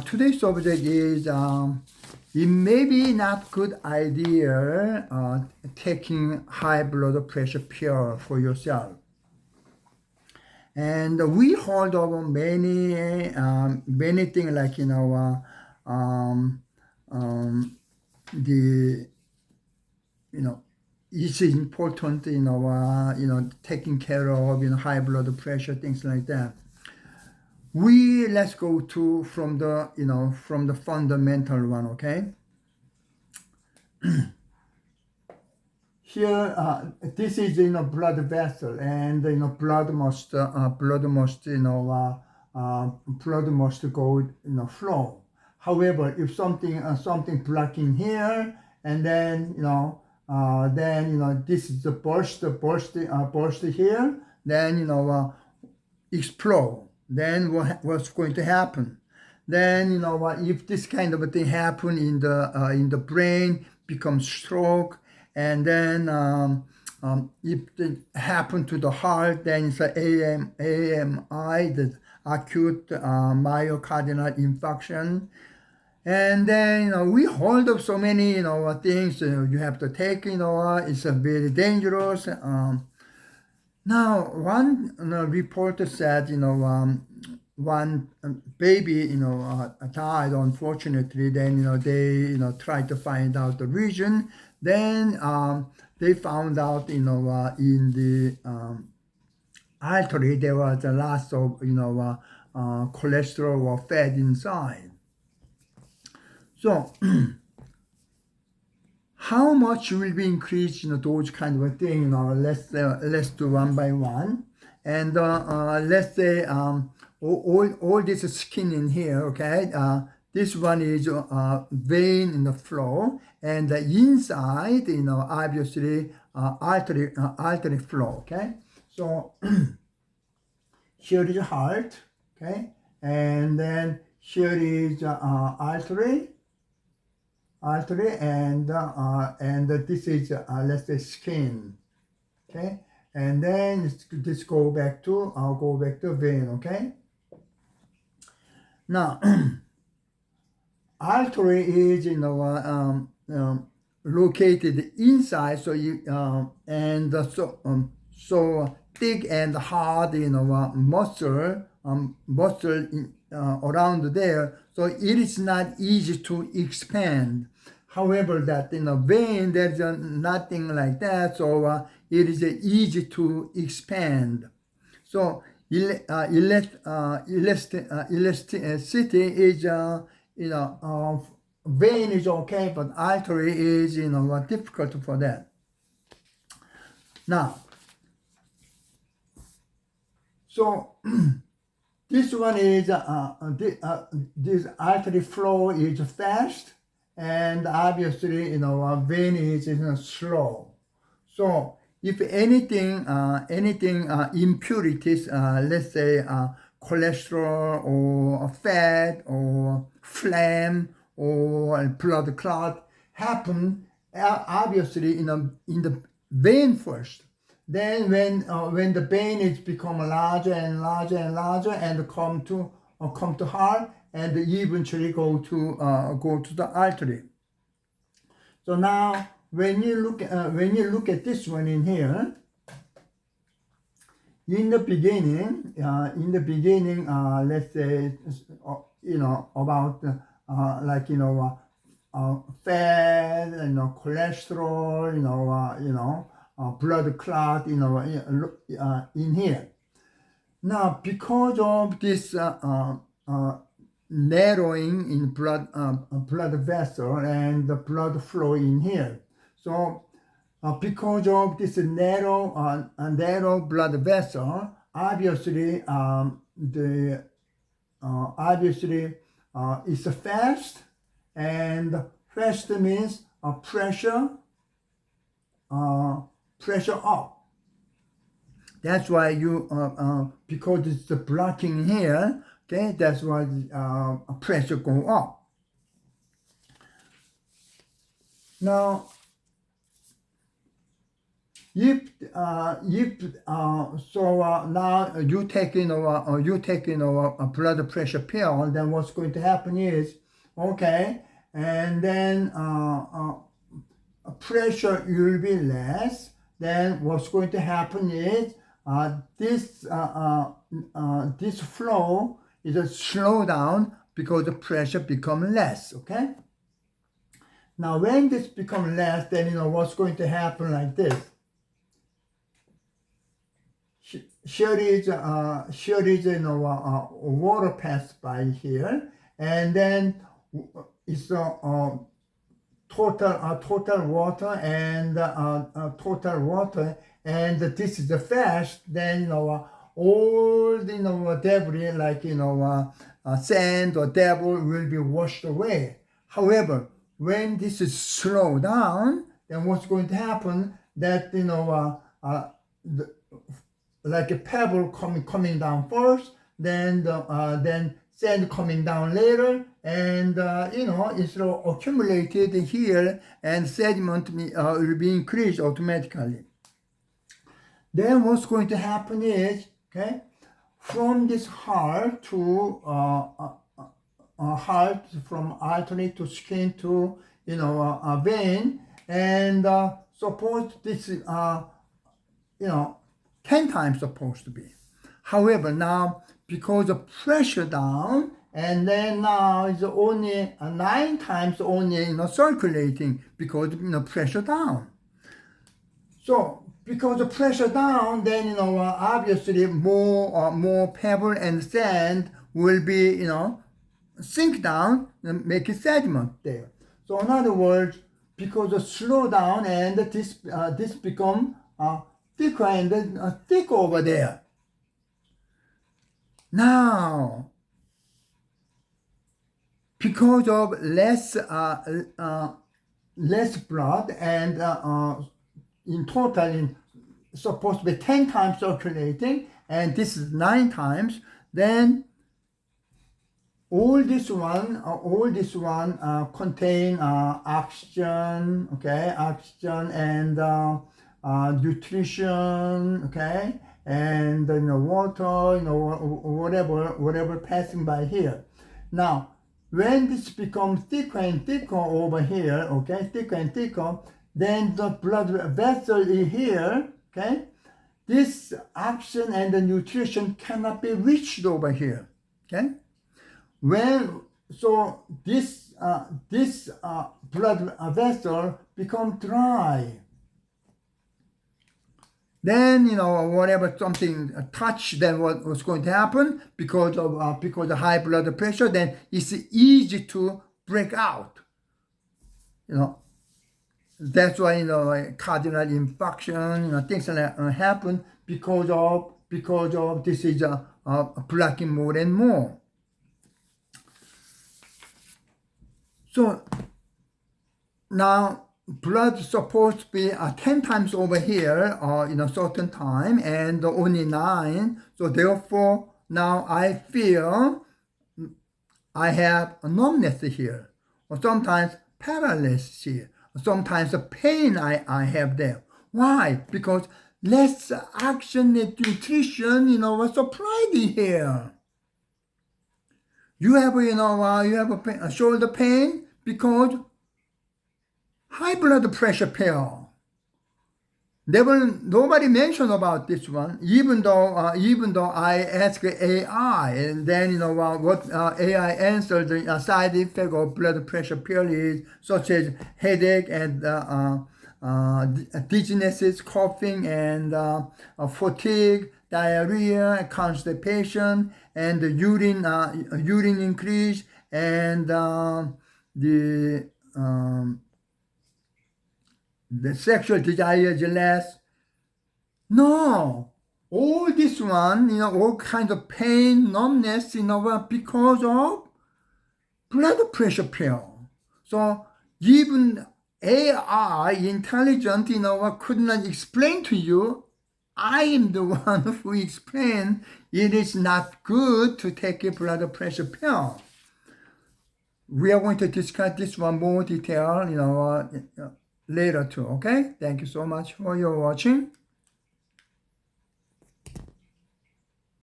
Today's subject is it may be not good idea taking high blood pressure pill for yourself. And we heard of many things like the it's important taking care of high blood pressure, things like that. Let's go to from the fundamental one, okay? Here, this is blood vessel, and blood must go flow. However, if something blocking here, and then this is the burst here, then explode. Then what's going to happen? Then if this kind of a thing happen in the brain, becomes stroke, and then if it happen to the heart, then it's AMI, the acute myocardial infarction. And then we heard of so many things you have to take. It's very dangerous. Now, one reporter said, one baby, died unfortunately. Then, they, tried to find out the reason. Then they found out, in the artery there was a loss of, cholesterol or fat inside. So, how much will be increased, those kind of a thing, let's do one by one. And let's say all this skin in here, okay? This one is vein in the flow, and the inside, obviously artery flow, okay? So here is heart, okay? And then here is artery, and this is let's say skin, okay, and then this go back to vein, okay. Now artery is located inside, so so thick and hard muscle around there, so it is not easy to expand. However, that in a vein, there's nothing like that, so it is easy to expand. So elasticity is, vein is okay, but artery is, difficult for that. Now, so this one is this artery flow is fast, and obviously vein is slow. So if anything impurities, let's say cholesterol or fat or phlegm or blood clot happen, obviously in the vein first. Then when the vein is become larger and larger and larger and come to heart, and eventually go to the artery. So now when you look at this one in here, in the beginning, let's say about like fat, cholesterol, blood clot, in here. Now, because of this narrowing in blood vessel and the blood flow in here, so because of this narrow blood vessel, obviously it's fast, and fast means pressure up. That's why you because it's the blocking here, okay, that's why pressure go up. Now Now you take a blood pressure pill, then what's going to happen is, okay, and then pressure will be less. Then what's going to happen is this flow is a slow down because the pressure become less. Okay. Now when this become less, then what's going to happen like this. Here is water pass by here, and then it's total water and this is the fast. Then all the debris like sand or debris will be washed away. However, when this is slow down, then what's going to happen that like a pebble coming down first, then sand coming down later, and it's accumulated here, and sediment will be increased automatically. Then what's going to happen is, okay, from this heart to heart, from artery to skin to a vein, and suppose this 10 times supposed to be. However, now because of pressure down, and then now it's only 9 times only circulating because pressure down. So because of pressure down, then obviously more pebble and sand will be sink down and make it sediment there. So in other words, because of slow down, and this become thicker and then thick over there. Now, because of less blood, and in total supposed to be 10 times circulating, and this is 9 times, then all this one contain oxygen, okay, oxygen and nutrition, okay, and water, whatever passing by here. Now, when this becomes thicker and thicker over here, okay, thicker and thicker, then the blood vessel is here, okay, this oxygen and the nutrition cannot be reached over here, okay. So this blood vessel become dry. Then whatever something touch, then what's going to happen because of high blood pressure, then it's easy to break out. That's why like cardinal infarction, things like that happen because of this is blocking more and more. So now blood supposed to be 10 times over here in a certain time, and only 9. So therefore now I feel I have a numbness here, or sometimes paralysis here, or sometimes a pain I have there. Why? Because less oxygen and nutrition was supplied here. You have a shoulder pain because high blood pressure pill. Nobody mentioned about this one, even though I asked AI, and then what AI answered, the side effect of blood pressure pill is such as headache and dizziness, coughing, and fatigue, diarrhea, constipation, and the urine increase, and the sexual desire is less. No, all this one, all kinds of pain, numbness, because of blood pressure pill. So even AI, intelligent, could not explain to you. I am the one who explained it is not good to take a blood pressure pill. We are going to discuss this one more detail, later too, okay? Thank you so much for your watching.